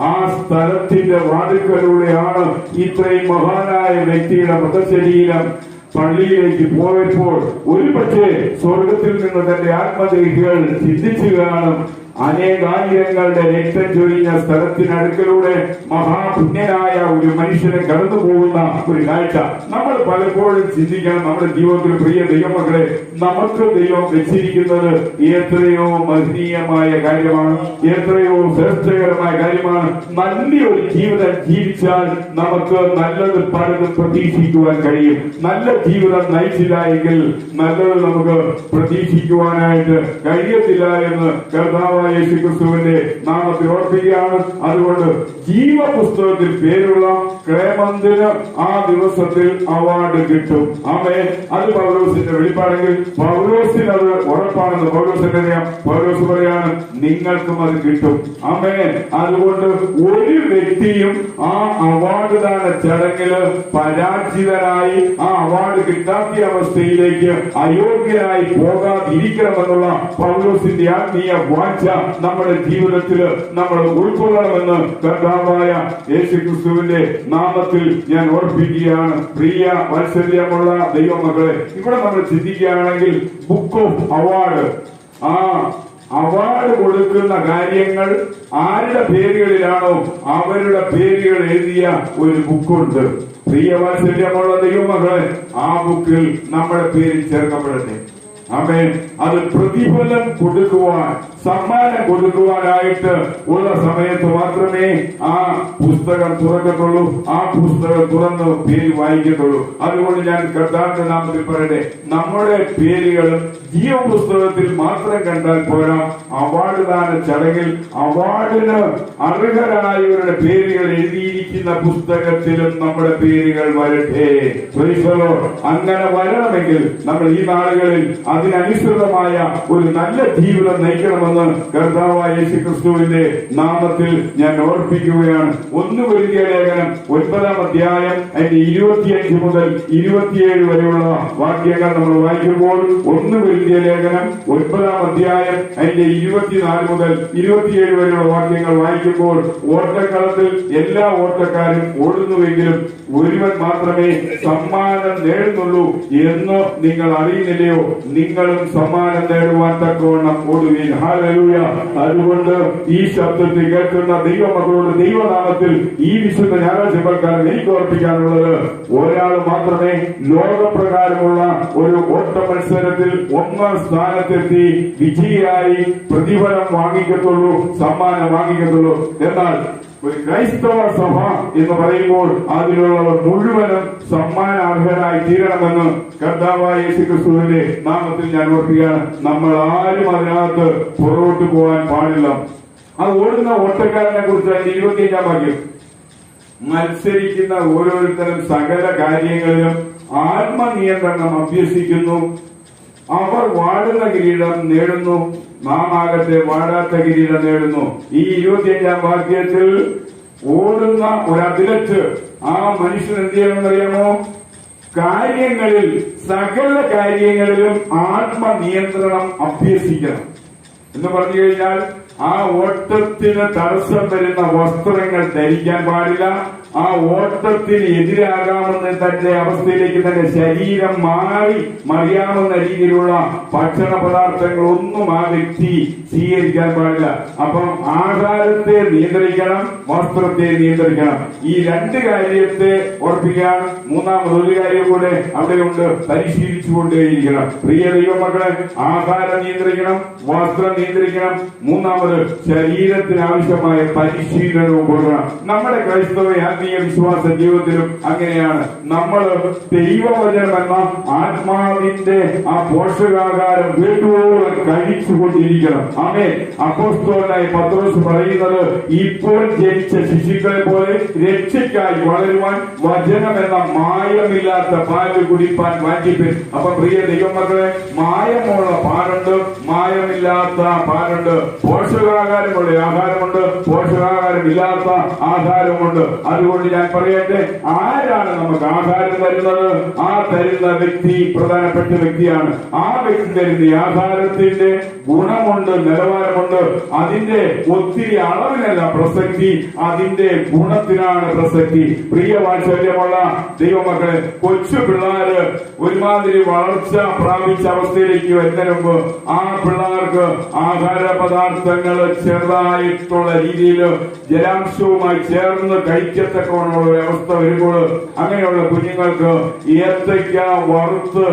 ആ സ്ഥലത്തിന്റെ വാതിൽക്കലൂടെയാണ് ഇത്രയും മഹാനായ വ്യക്തിയുടെ മൃതശരീരം പള്ളിയിലേക്ക് പോയപ്പോൾ ഒരുപക്ഷെ സ്വർഗത്തിൽ നിന്ന് തന്റെ ആത്മദേഹികൾ ചിന്തിച്ചു കാണും. അനേകായിരങ്ങളുടെ രക്തം ചൊരിഞ്ഞ സ്ഥലത്തിനടുക്കലൂടെ മഹാപുണ്യനായ ഒരു മനുഷ്യനെ കടന്നു പോകുന്ന ഒരു കാഴ്ച നമ്മൾ പലപ്പോഴും ചിന്തിക്കണം. നമ്മുടെ ജീവിതത്തിൽ പ്രിയ ദൈവമക്കളെ, നമുക്ക് ദൈവം വെച്ചിരിക്കുന്നത് എത്രയോ മഹനീയമായ കാര്യമാണ്, എത്രയോ ശ്രേഷ്ഠകരമായ കാര്യമാണ്. നല്ലൊരു ജീവിതം ജീവിച്ചാൽ നമുക്ക് നല്ലത് പലതും പ്രതീക്ഷിക്കുവാൻ കഴിയും. നല്ല ജീവിതം നയിച്ചില്ല എങ്കിൽ നല്ലത് നമുക്ക് പ്രതീക്ഷിക്കുവാനായിട്ട് കഴിയത്തില്ല എന്ന് കർത്താവായ യേശുക്രിസ്തുവിന്റെ നാമത്തിൽ ഓർപ്പിക്കുകയാണ്. അതുകൊണ്ട് ജീവപുസ്തകത്തിൽ പേരുള്ള ക്ലേമന്തിന് ആ ദിവസത്തിൽ അവാർഡ് കിട്ടും. ആമേൻ. അത് പൗലോസിന്റെ വെളിപ്പാടെങ്കിൽ പൗലോസിന് അത് ഉറപ്പാണെന്ന് പൗലോസിന്റെ അറിയാം. പൗലോസ് പറയാണ്, നിങ്ങൾക്കും അത് കിട്ടും. ആമേൻ. അതുകൊണ്ട് ഒരു വ്യക്തിയും ആ അവാർഡ് ദാന ചടങ്ങില് പരാജിതനായി ആ അവാർഡ് കിട്ടാത്ത അവസ്ഥയിലേക്ക് അയോഗ്യനായി പോകാതിരിക്കണമെന്നുള്ള പൗലോസിന്റെ ആത്മീയ വാഞ്ച നമ്മുടെ ജീവിതത്തിൽ നമ്മൾ ഉൾക്കൊള്ളണമെന്ന് കർത്താവായ യേശുക്രിസ്തുവിന്റെ നാമത്തിൽ ഞാൻ ഓർപ്പിക്കുകയാണ്. പ്രിയ വാത്സല്യമുള്ള ദൈവമക്കളെ, ഇവിടെ നമ്മൾ ചിന്തിക്കുകയാണെങ്കിൽ ബുക്ക് ഓഫ് അവാർഡ്, ആ അവാർഡ് കൊടുക്കുന്ന കാര്യങ്ങൾ ആരുടെ പേരുകളിലാണോ അവരുടെ പേരുകൾ എഴുതിയ ഒരു ബുക്കുണ്ട്. പ്രിയ വാത്സല്യമുള്ള ദൈവമക്കളെ, ആ ബുക്കിൽ നമ്മുടെ പേര് ചേർക്കപ്പെടട്ടെ. ആമേൻ. അത് പ്രതിഫലം കൊടുക്കുവാൻ, സമ്മാനം കൊടുക്കുവാനായിട്ട് ഉള്ള സമയത്ത് മാത്രമേ ആ പുസ്തകം തുറക്കത്തുള്ളൂ, ആ പുസ്തകം തുറന്ന് പേര് വായിക്കത്തുള്ളൂ. അതുകൊണ്ട് ഞാൻ കർത്താവിന്റെ നാമത്തിൽ പറയട്ടെ, നമ്മുടെ പേരുകൾ ജീവപുസ്തകത്തിൽ മാത്രം കണ്ടാൽ പോരാ, അവാർഡ് ദാന ചടങ്ങിൽ അവാർഡിന് അർഹരായവരുടെ പേരുകൾ എഴുതിയിരിക്കുന്ന പുസ്തകത്തിലും നമ്മുടെ പേരുകൾ വരട്ടെ. അങ്ങനെ വരണമെങ്കിൽ നമ്മൾ ഈ നാളുകളിൽ അതിനനുസൃതമായ ഒരു നല്ല ജീവിതം നയിക്കണമെന്ന് കർത്താവായ യേശുക്രിസ്തുവിന്റെ നാമത്തിൽ ഞാൻ ഓർപ്പിക്കുകയാണ്. 1 കൊരിന്ത്യർ ലേഖനം 9-ാം അധ്യായം അതിന്റെ 25 മുതൽ 27 വരെയുള്ള വാക്യങ്ങൾ നമ്മൾ വായിക്കുമ്പോൾ, 1 കൊരിന്ത്യർ ലേഖനം 9-ാം അധ്യായം അതിന്റെ 24 മുതൽ 27 വരെയുള്ള വാക്യങ്ങൾ വായിക്കുമ്പോൾ, ഓട്ടക്കളത്തിൽ എല്ലാ ഓട്ടക്കാരും ഓടുന്നുവെങ്കിലും ഒരുവൻ മാത്രമേ സമ്മാനം നേടുന്നുള്ളൂ എന്ന് നിങ്ങൾ അറിയുന്നില്ലയോ? നിങ്ങളും സമ്മാനം നേടുവാൻ തക്കവണ്ണം ഓടുവീൻ. ഹല്ലേലൂയ. അതുകൊണ്ട് ഈ ശബ്ദത്തിൽ കേൾക്കുന്ന ദൈവമക്കളോട് ദൈവനാമത്തിൽ ഈ വിശുദ്ധ ഞായറാഴ്ച പൽക്കാലം എനിക്ക് ഓർപ്പിക്കാനുള്ളത്, ഒരാൾ മാത്രമേ ലോകപ്രകാരമുള്ള ഒരു ഓട്ട മത്സരത്തിൽ 1-ാം സ്ഥാനത്തെത്തി വിജയിയായി പ്രതിഫലം വാങ്ങിക്കത്തുള്ളൂ, സമ്മാനം വാങ്ങിക്കത്തുള്ളൂ. എന്നാൽ ഒരു ക്രൈസ്തവ സഭ എന്ന് പറയുമ്പോൾ അതിലുള്ളവർ മുഴുവനും സമ്മാനാർഹരായി തീരണമെന്ന് കർത്താവായ യേശുക്രിസ്തുവിന്റെ നാമത്തിൽ ഞാൻ ഓർക്കുകയാണ്. നമ്മൾ ആരും അതിനകത്ത് പുറകോട്ട് പോകാൻ പാടില്ല. ആ ഓടുന്ന ഓട്ടക്കാരനെ കുറിച്ച് അതിന്റെ 25-ാം വാക്യം, മത്സരിക്കുന്ന ഓരോരുത്തരും സകല കാര്യങ്ങളിലും ആത്മനിയന്ത്രണം അഭ്യസിക്കുന്നു. അവർ വാടുന്ന കിരീടം നേടുന്നു, നാം ആകട്ടെ വാടാത്ത കിരീടം നേടുന്നു. ഈ 25-ാം വാക്യത്തിൽ ഓടുന്ന ഒരു അത്ലറ്റ്, ആ മനുഷ്യൻ എന്ത് ചെയ്യണമെന്നറിയാമോ? കാര്യങ്ങളിൽ, സകല കാര്യങ്ങളിലും ആത്മനിയന്ത്രണം അഭ്യസിക്കണം എന്ന് പറഞ്ഞു കഴിഞ്ഞാൽ ആ ഓട്ടത്തിന് തടസ്സം വരുന്ന വസ്ത്രങ്ങൾ ധരിക്കാൻ പാടില്ല. ആ ഓട്ടത്തിന് എതിരാകാമെന്ന് തന്റെ അവസ്ഥയിലേക്ക് തന്റെ ശരീരം മറിയാമെന്ന രീതിയിലുള്ള ഭക്ഷണ പദാർത്ഥങ്ങളൊന്നും ആ വ്യക്തി സ്വീകരിക്കാൻ പാടില്ല. അപ്പം ആഹാരത്തെ നിയന്ത്രിക്കണം, വസ്ത്രത്തെ നിയന്ത്രിക്കണം. ഈ രണ്ട് കാര്യത്തെ ഉറപ്പിക്കാൻ മൂന്നാമതൊരു കാര്യം കൂടെ അവിടെയുണ്ട്, പരിശീലിച്ചുകൊണ്ടേയിരിക്കണം. പ്രിയ ദൈവമക്കളെ, ആഹാരം നിയന്ത്രിക്കണം, വസ്ത്രം നിയന്ത്രിക്കണം, മൂന്നാമത് ശരീരത്തിന് ആവശ്യമായ പരിശീലനവും കൊടുക്കണം. നമ്മുടെ ക്രൈസ്തവ ആത്മീയ വിശ്വാസ ജീവിതത്തിലും അങ്ങനെയാണ്. നമ്മൾ ദൈവവചനം എന്ന ആത്മാവിന്റെ ആ പോഷകാഹാരം വേണ്ടുവോളം കഴിച്ചുകൊണ്ടിരിക്കണം. ആമേൻ. അപ്പോസ്തലനായ പത്രോസ് പറയുന്നത്, ഇപ്പോൾ ജനിച്ച ശിശുക്കളെ പോലെ രക്ഷയ്ക്കായി വളരുവാൻ വചനം എന്ന മായമില്ലാത്ത പാല് കുടിപ്പാൻ വാഞ്ചിപ്പിൻ. അപ്പൊ പ്രിയ ദൈവമക്കളെ, മായമുള്ള പാലുണ്ട്, മായമില്ലാത്ത പാലുണ്ട്. പോഷകാഹാരമുള്ള ആഹാരമുണ്ട്, പോഷകാഹാരമില്ലാത്ത ആഹാരമുണ്ട്. അതുകൊണ്ട് ഞാൻ പറയട്ടെ, ആരാണ് നമുക്ക് ആഹാരം തരുന്നത്? ആ തരുന്ന വ്യക്തി പ്രധാനപ്പെട്ട വ്യക്തിയാണ്. ആ വ്യക്തി തരുന്ന ആഹാരത്തിന്റെ ഗുണമുണ്ട്, നിലവാരമുണ്ട്. അതിന്റെ ഒത്തിരി അളവിനല്ല പ്രസക്തി, അതിന്റെ ഗുണത്തിനാണ് പ്രസക്തി. പ്രിയ വാത്സല്യമുള്ള ദൈവമക്കളെ, കൊച്ചു പിള്ളേര് ഒരുമാതിരി വളർച്ച പ്രാപിച്ച അവസ്ഥയിലേക്ക് വരുന്നതിന് മുമ്പ് ആ പിള്ളേർക്ക് ആഹാര പദാർത്ഥങ്ങൾ ചെറുതായിട്ടുള്ള രീതിയിൽ ജലാംശവുമായി ചേർന്ന് കഴിക്കത്തക്കവണ്ണമുള്ള വ്യവസ്ഥ വരുമ്പോൾ അങ്ങനെയുള്ള കുഞ്ഞുങ്ങൾക്ക് ഏത്തയ്ക്ക വറുത്ത്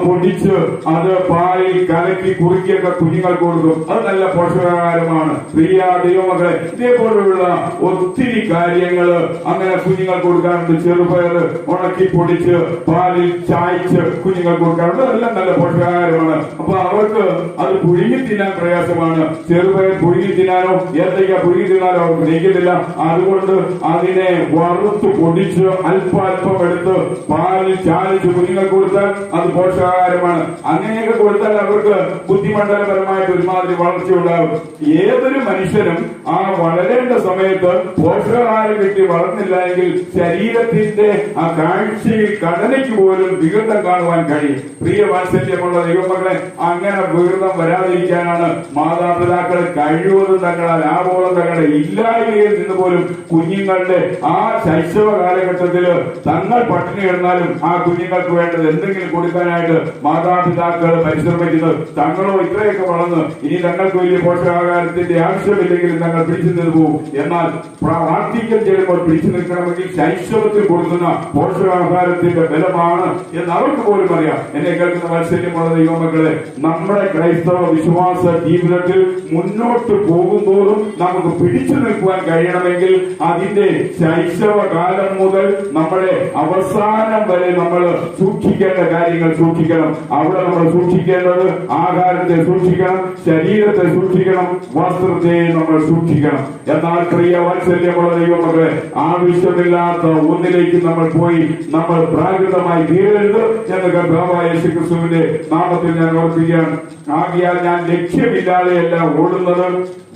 പൊടിച്ച് അത് പാലിൽ കലക്കി കുറുക്കിയൊക്കെ കുഞ്ഞുങ്ങൾക്ക് കൊടുക്കും. അത് നല്ല പോഷകാഹാരമാണ്. പ്രിയ ദൈവമക്കളെ, ഇതേപോലെയുള്ള ഒത്തിരി കാര്യങ്ങൾ അങ്ങനെ കുഞ്ഞുങ്ങൾക്ക് കൊടുക്കാറുണ്ട്. ചെറുപയർ ഉണക്കി പൊടിച്ച് പാലിൽ ചായച്ച് കുഞ്ഞുങ്ങൾക്ക് കൊടുക്കാറുണ്ട്. അതെല്ലാം നല്ല പോഷകാഹാരമാണ്. അപ്പൊ അവർക്ക് അത് പുഴുങ്ങി തിന്നാൻ പ്രയാസമാണ്. ചെറുപയർ പുഴുങ്ങി തിന്നാനോ ഏത്തയ്ക്ക പുഴുങ്ങി തിന്നാനോ അവർക്ക് ദഹിക്കുന്നില്ല. അതുകൊണ്ട് അതിനെ വറുത്ത് പൊടിച്ച് അല്പം എടുത്ത് പാലിൽ ചാലിച്ച് കുഞ്ഞുങ്ങൾക്ക് കൊടുത്താൽ അത് പോഷകാഹാരമാണ്. അങ്ങനെയൊക്കെ കൊടുത്താൽ അവർക്ക് ബുദ്ധിമണ്ഡലപരമായിട്ട് ഒരുമാതിരി വളർച്ച ഉണ്ടാകും. ഏതൊരു മനുഷ്യനും ആ വളരേണ്ട സമയത്ത് പോഷകാഹാരം കിട്ടി വളർന്നില്ല എങ്കിൽ ശരീരത്തിന്റെ ആ കാഴ്ചയിൽ ഘടനയ്ക്ക് പോലും വികൃതം കാണുവാൻ കഴിയും. പ്രിയ വാത്സല്യമുള്ള ദൈവമക്കളെ, അങ്ങനെ വികൃതം വരാതിരിക്കാനാണ് മാതാപിതാക്കൾ കഴിവതും തങ്ങളുടെ ആവോളം തങ്ങളുടെ ഇല്ലായ്മയിൽ നിന്ന് പോലും കുഞ്ഞുങ്ങളുടെ ആ ശൈശവ കാലഘട്ടത്തില് തങ്ങൾ പട്ടിണി കിടന്നാലും ആ കുഞ്ഞുങ്ങൾക്ക് വേണ്ടത് എന്തെങ്കിലും കൊടുക്കാനായിട്ട് മാതാപിതാക്കൾ പരിശ്രമിക്കുന്നത്. തങ്ങളോ ഇത്രയൊക്കെ വളർന്ന് ഇനി തങ്ങൾക്ക് വലിയ പോഷകാഹാരത്തിന്റെ ആവശ്യമില്ലെങ്കിലും തങ്ങൾ പിടിച്ചു നിന്ന് പോകും. എന്നാൽ പ്രാർത്ഥിക്കൽ ചെയ്യുമ്പോൾ പിടിച്ചു നിൽക്കണമെങ്കിൽ ശൈശവത്തിൽ കൊടുക്കുന്ന പോഷകാഹാരത്തിന്റെ ബലമാണ് എന്ന് അവർക്ക് പോലും അറിയാം. എന്നെ കേൾക്കുന്ന വാത്സല്യമുള്ള ദൈവമക്കളെ, നമ്മുടെ ക്രൈസ്തവ വിശ്വാസ ജീവിതത്തിൽ മുന്നോട്ട് പോകുമ്പോഴും നമുക്ക് പിടിച്ചു നിൽക്കുവാൻ കഴിയണമെങ്കിൽ അതിന്റെ ശൈശവ കാലം മുതൽ നമ്മുടെ അവസാനം വരെ നമ്മൾ സൂക്ഷിക്കേണ്ട കാര്യങ്ങൾ സൂക്ഷിക്കണം. അവിടെ നമ്മൾ സൂക്ഷിക്കേണ്ടത് ആഹാരത്തെ സൂക്ഷിക്കണം, ശരീരത്തെ സൂക്ഷിക്കണം, വസ്ത്രത്തെ നമ്മൾ സൂക്ഷിക്കണം. എന്നാൽ പ്രിയ വാത്സല്യമുള്ള ദൈവമക്കളെ, ആവശ്യമില്ലാത്ത ഒന്നിലേക്ക് നമ്മൾ പോയി നമ്മൾ പ്രാകൃതമായി തീരരുത് എന്ന് കർത്താവായ യേശുക്രിസ്തുവിന്റെ നാമത്തിൽ ഞാൻ ഓർപ്പിക്കുകയാണ്. ആകയാൽ ഞാൻ ലക്ഷ്യമില്ലാതെയല്ല ഓടുന്നത്,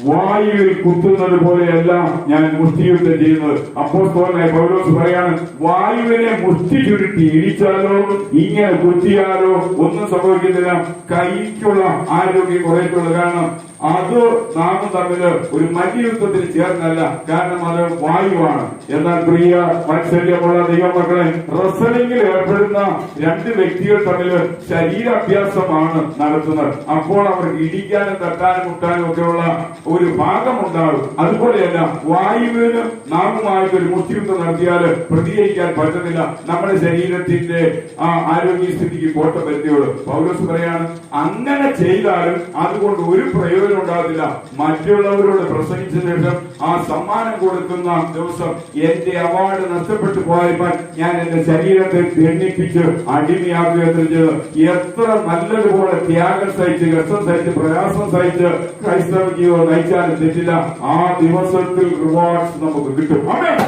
വായുവിൽ കുത്തുന്നത് പോലെയല്ല ഞാൻ മുഷ്ടിയുദ്ധം ചെയ്യുന്നത്. അപ്പോസ്തലനായ പൗലോസ് പറയാണ്, വായുവിനെ മുഷ്ടി ചുരുട്ടി ഇടിച്ചാലോ ഇങ്ങനെ കുത്തിയാലോ ഒന്നും സംഭവിക്കുന്നില്ല, കൈക്കുള്ള ആരോഗ്യം കുറേക്കുള്ള. കാരണം അത് നാം തമ്മിൽ ഒരു മല്യുദ്ധത്തിൽ ചേർന്നല്ല, കാരണം അത് വായുവാണ്. എന്നാൽ പ്രിയ വാത്സല്യമുള്ള ദൈവമക്കളെ, റെസ്ലിംഗിൽ ഏർപ്പെടുന്ന രണ്ട് വ്യക്തികൾ തമ്മിൽ ശരീരാഭ്യാസമാണ് നടത്തുന്നത്. അപ്പോൾ അവർക്ക് ഇടിക്കാനും തട്ടാനും മുട്ടാനും ഒക്കെയുള്ള ഒരു ഭാഗമുണ്ടാകും. അതുപോലെയല്ല വായുവിന് നാമുമായിട്ട് ഒരു മുഷ്ടിയുദ്ധം നടത്തിയാൽ പ്രതികരിക്കാൻ പറ്റുന്നില്ല. നമ്മുടെ ശരീരത്തിന്റെ ആരോഗ്യസ്ഥിതിക്ക് കോട്ടം വരുത്തിയുള്ളൂ. പൗലോസ് പറയാണ്, അങ്ങനെ ചെയ്താലും അതുകൊണ്ട് ഒരു പ്രയോജനം പ്രയോജനം ഉണ്ടാകത്തില്ല. മറ്റുള്ളവരോട് പ്രസംഗിച്ച ശേഷം ആ സമ്മാനം കൊടുക്കുന്ന ദിവസം എന്റെ അവാർഡ് നഷ്ടപ്പെട്ടു പോയപ്പോൾ ഞാൻ എന്റെ ശരീരത്തെ ദണ്ഡിപ്പിച്ച് അടിമയാക്കുകയെന്ന് ചെയ്ത് എത്ര നല്ലതുപോലെ ത്യാഗം സഹിച്ച്, കഷ്ടം സഹിച്ച്, പ്രയാസം സഹിച്ച് ക്രൈസ്തവ ജീവിതം നയിച്ചാലും തെറ്റില്ല. ആ ദിവസത്തിൽ റിവാർഡ്സ് നമുക്ക് കിട്ടും. ആമേൻ.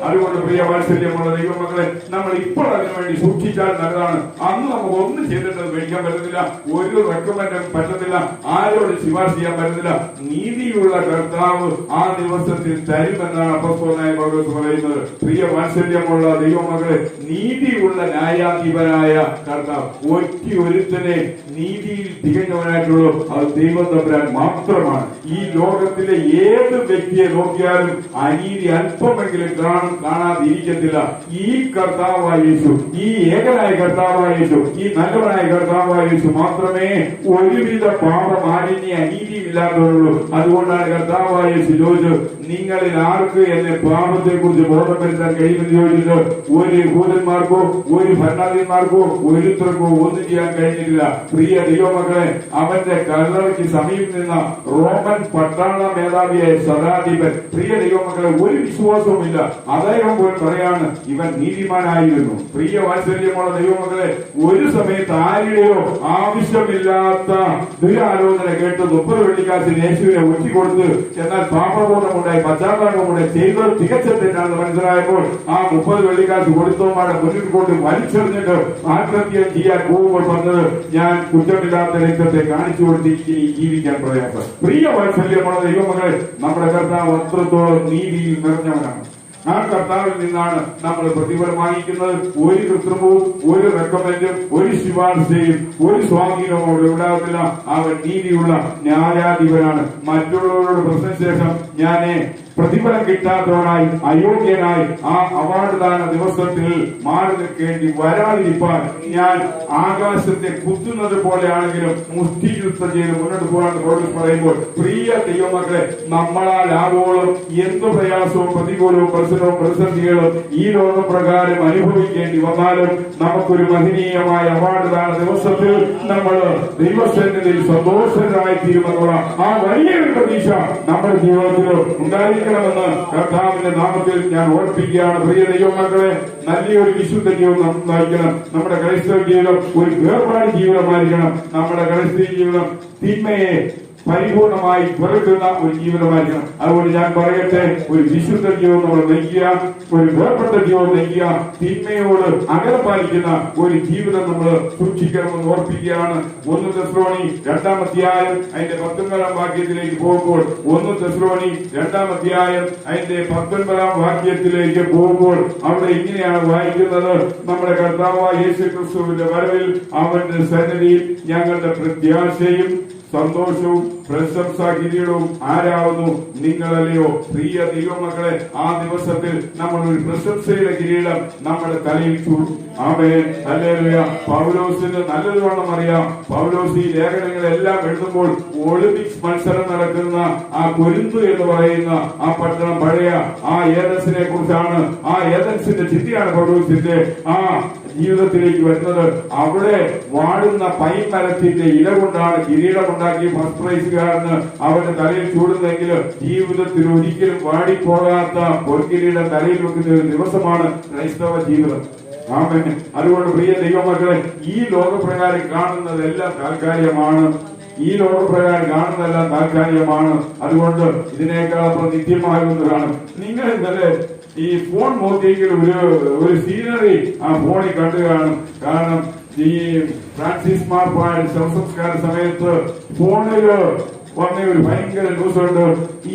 അതുകൊണ്ട് പ്രിയ വാത്സല്യമുള്ള ദൈവമക്കളെ, നമ്മൾ ഇപ്പോൾ അതിനുവേണ്ടി സൂക്ഷിച്ചാൽ നല്ലതാണ്. അന്ന് നമുക്ക് ഒന്നും ചെയ്തിട്ട് മേടിക്കാൻ പറ്റത്തില്ല, ഒരു റെക്കമെൻഡും പറ്റത്തില്ല, ആരോട് ശുപാർശ ചെയ്യാൻ പറ്റത്തില്ല. നീതിയുള്ള കർത്താവ് ആ ദിവസത്തിൽ തരുമെന്നാണ് അപ്പോസ്തലനായ പൗലോസ് പറയുന്നത്. പ്രിയ വാത്സല്യമുള്ള ദൈവമക്കളെ, നീതിയുള്ള ന്യായാധിപനായ കർത്താവ് ഒരുത്തനെ നീതിയിൽ തികഞ്ഞവനായിട്ടുള്ളൂ, അത് ദൈവം തമ്പുരാൻ മാത്രമാണ്. ഈ ലോകത്തിലെ ഏത് വ്യക്തിയെ നോക്കിയാലും അനീതി അല്പമെങ്കിലും കാണാതിരിക്കത്തില്ല. ഈ കർത്താവായ യേശു, ഈ ഏകനായ കർത്താവായ യേശു, ഈ നല്ലവനായ കർത്താവായ യേശു മാത്രമേ ഒരുവിധ പാപമാലിന്യ അനീതിയും ഇല്ലാത്തവരുള്ളൂ. അതുകൊണ്ടാണ് കർത്താവായ യേശു ചോദിച്ചു, നിങ്ങളിൽ ആർക്ക് എന്നെ പാപത്തെ കുറിച്ച് ബോധപ്പെടുത്താൻ കഴിയുമെന്ന് ചോദിച്ചിട്ട് ഒരു യഹൂദന്മാർക്കോ ഒരു ഭരണാധിപന്മാർക്കോ ഒരുത്തർക്കോ ഒന്നും ചെയ്യാൻ കഴിഞ്ഞിട്ടില്ല. പ്രിയ ദൈവമക്കളെ, അവന്റെ കല്ലറയ്ക്ക് സമീപം നിന്ന റോമൻ പട്ടാള മേധാവിയായ ശതാധിപൻ, പ്രിയ ദൈവമക്കളെ, ഒരു വിശ്വാസവുമില്ല. അദ്ദേഹം പോലും പറയാണ് ഇവൻ നീതിമാനായിരുന്നു. പ്രിയ വാത്സല്യമുള്ള ദൈവമക്കളെ, ഒരു സമയത്ത് ആരുടെയോ ആവശ്യമില്ലാത്ത ദുരാലോചന കേട്ട് 30 വെള്ളിക്കാശിന് യേശുവിനെ ഒറ്റിക്കൊടുത്ത്, എന്നാൽ പാപബോധമുണ്ടായി പശ്ചാത്താപമുണ്ടായി ചെയ്തത് തികച്ച തെറ്റാണെന്ന് മനസ്സിലായപ്പോൾ ആ 30 വെള്ളിക്കാശ് കൊടുത്തവന്മാരെ മുന്നിൽ കൊണ്ട് വലിച്ചെറിഞ്ഞിട്ട് ആത്മഹത്യ ചെയ്യാൻ പോകുമ്പോൾ പറഞ്ഞത്, ഞാൻ കുറ്റമില്ലാത്ത രക്തത്തെ കാണിച്ചു കൊടുത്ത് ഇനി ജീവിക്കാൻ പ്രയാസം. പ്രിയ വാത്സല്യമുള്ള ദൈവമക്കളെ, നമ്മുടെ കർത്താവ് അത്രത്തോളം നീതിയിൽ നിറഞ്ഞവനാണ്. ആ കർത്താവിൽ നിന്നാണ് നമ്മൾ പ്രതിഫലം വാങ്ങിക്കുന്നത്. ഒരു കൃത്രിമവും ഒരു റെക്കമെൻഡും ഒരു ശുപാർശയും ഒരു സ്വാധീനവും അവിടെ ഉണ്ടാകത്തില്ല. അവൻ നീതിയുള്ള ന്യായാധിപനാണ്. മറ്റുള്ളവരോട് പ്രശ്നശേഷം ഞാനേ പ്രതിഫലം കിട്ടാത്തവനായി അയോഗ്യനായി ആ അവാർഡ് ദാന ദിവസത്തിൽ മാറി നിൽക്കേണ്ടി വരാതിരിപ്പാൻ ഞാൻ ആകാശത്തെ കുത്തുന്നത് പോലെയാണെങ്കിലും മുഷ്ടിയുദ്ധം ചെയ്ത് മുന്നോട്ട് പോകാൻ പൗലോസ് പറയുമ്പോൾ, പ്രിയ ദൈവമക്കളെ, നമ്മളാൽ ആവോളം എന്ത് പ്രയാസവും പ്രതികൂലവും പ്രശ്നവും പ്രതിസന്ധികളും ഈ ലോകപ്രകാരം അനുഭവിക്കേണ്ടി വന്നാലും നമുക്കൊരു മഹനീയമായ അവാർഡ് ദാന ദിവസത്തിൽ നമ്മൾ ദൈവസന്നിധിയിൽ സന്തോഷരായി തീരുമെന്നുള്ള ആ വലിയൊരു പ്രതീക്ഷ നമ്മുടെ ജീവിതത്തിൽ ഉണ്ടായിരിക്കും ണമെന്ന് കർത്താവിന്റെ നാമത്തിൽ ഞാൻ ഓർപ്പിക്കുകയാണ്. പ്രിയ ദൈവമക്കളെ, നല്ലൊരു വിശുദ്ധ ജീവിതം നയിക്കണം. നമ്മുടെ ക്രൈസ്തവ ജീവിതം ഒരു വേർപാട് ജീവിതമായിരിക്കണം. നമ്മുടെ ക്രൈസ്തവ ജീവിതം തിന്മയെ പരിപൂർണമായി വെറുക്കുന്ന ഒരു ജീവിതമായിരിക്കണം. അതുകൊണ്ട് ഞാൻ പറയട്ടെ, ഒരു വിശുദ്ധ ജീവിതം നമ്മൾ നയിക്കുക, ഒരു വേർപെട്ട ജീവിതം നയിക്കുക, തിന്മയോട് അകലം പാലിക്കുന്ന ഒരു ജീവിതം നമ്മൾ സൂക്ഷിക്കണമെന്ന് ഓർപ്പിക്കുകയാണ്. 1 തെസ്സലോനി 2-ാം അധ്യായം അതിന്റെ 19-ാം വാക്യത്തിലേക്ക് പോകുമ്പോൾ, 1 തെസ്സലോനി 2-ാം അധ്യായം അതിന്റെ 19-ാം വാക്യത്തിലേക്ക് പോകുമ്പോൾ അവിടെ ഇങ്ങനെയാണ് വായിക്കുന്നത്, നമ്മുടെ കർത്താവായ യേശുക്രിസ്തുവിന്റെ വരവിൽ അവന്റെ സന്നിധിയിൽ ഞങ്ങളുടെ പ്രത്യാശയും സന്തോഷവും പ്രശംസാ കിരീടവും ആരാവുന്നു? നിങ്ങളല്ലയോ? പ്രിയ ദൈവമക്കളെ, ആ ദിവസത്തിൽ നമ്മൾ ഒരു പ്രശംസയുടെ കിരീടം നമ്മുടെ തലയിൽ ചൂടും. ആമേൻ, ഹല്ലേലൂയ. പൗലോസിന് നല്ലതുവണ്ണം അറിയാം. പൗലോസ് ഈ ലേഖനങ്ങളെല്ലാം എഴുതുമ്പോൾ ഒളിമ്പിക്സ് മത്സരം നടക്കുന്ന ആ കൊരിന്ത് എന്ന് പറയുന്ന ആ പട്ടണം, പഴയ ആ ഏതൻസിനെ കുറിച്ചാണ്, ആ ഏതൻസിന്റെ ചിന്തയാണ് പൗലോസിന്റെ ആ ജീവിതത്തിലേക്ക് വരുന്നത്. അവിടെ വാടുന്ന പൈൻ മരത്തിന്റെ ഇല കൊണ്ടാണ് കിരീടമുണ്ടാക്കി ഫസ്റ്റ് പ്രൈസുകാരന് അവന്റെ തലയിൽ ചൂടുന്നെങ്കിൽ ജീവിതത്തിൽ ഒരിക്കലും വാടിപ്പോകാത്ത പൊൻകിരീടം തലയിൽ വെക്കുന്ന ഒരു ദിവസമാണ് ക്രൈസ്തവ ജീവിതം. ആമേൻ. അതുകൊണ്ട് പ്രിയ ദൈവമക്കളെ, ഈ ലോകപ്രകാരം കാണുന്നതെല്ലാം താൽക്കാലികമാണ്. ഈ ലോകപ്രകാരം കാണുന്നതെല്ലാം താൽക്കാലികമാണ്. അതുകൊണ്ട് ഇതിനേക്കാൾ അപ്പുറം നിത്യമായ ഒന്ന് കാണും. നിങ്ങൾ ഇന്നലെ ഈ ഫോൺ നോക്കിയെങ്കിൽ ഒരു സീനറി ആ ഫോണിൽ കണ്ടു കാണും. കാരണം ഈ ഫ്രാൻസിസ് മാർപ്പായുടെ ശവസംസ്കാര സമയത്ത് ഫോണില് വന്ന ഒരു ഭയങ്കര ന്യൂസ് ഉണ്ട്.